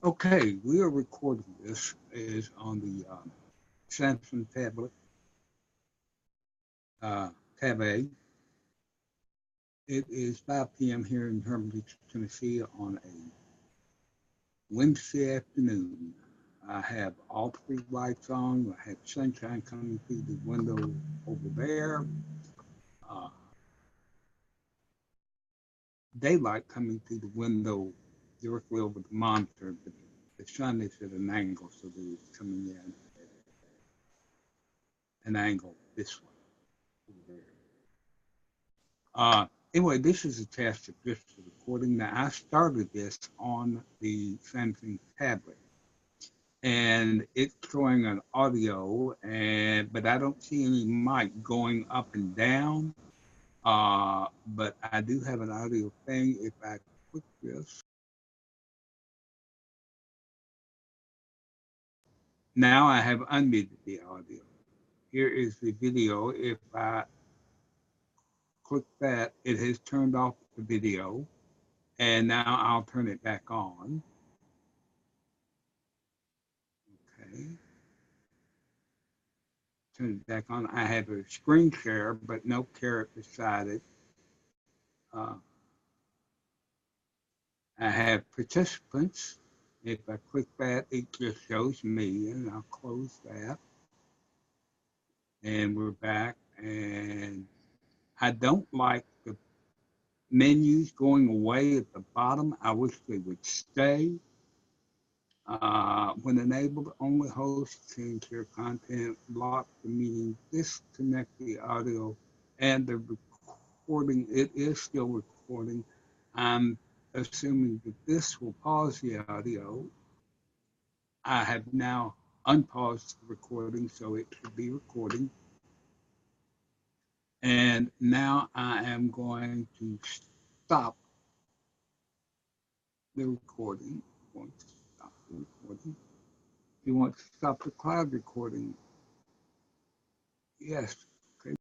Okay, we are recording this is on the Samsung tablet, Tab A. It is 5 p.m. here in Hermitage, Tennessee on a Wednesday afternoon. I have all three lights on. I have sunshine coming through the window over there, uh, daylight coming through the window directly over the monitor, but the sun is at an angle, so that it's coming in at an angle this way over there. Anyway, this is a test of just the recording. Now, I started this on the Samsung tablet, and it's showing an audio, but I don't see any mic going up and down. But I do have an audio thing. If I click this, now I have unmuted the audio. Here is the video. If I click that, it has turned off the video, and now I'll turn it back on. Okay. Turn it back on. I have a screen share, but no caret beside it. Uh, I have participants. If I click that, it just shows me, and I'll close that. And we're back. And I don't like the menus going away at the bottom. I wish they would stay. When enabled, only hosts can share content, block the meeting, disconnect the audio, and the recording. It is still recording. I'm assuming that this will pause the audio. I have now unpaused the recording, so it should be recording. And now I am going to stop the recording. I'm going to stop the recording. You want to stop the cloud recording? Yes,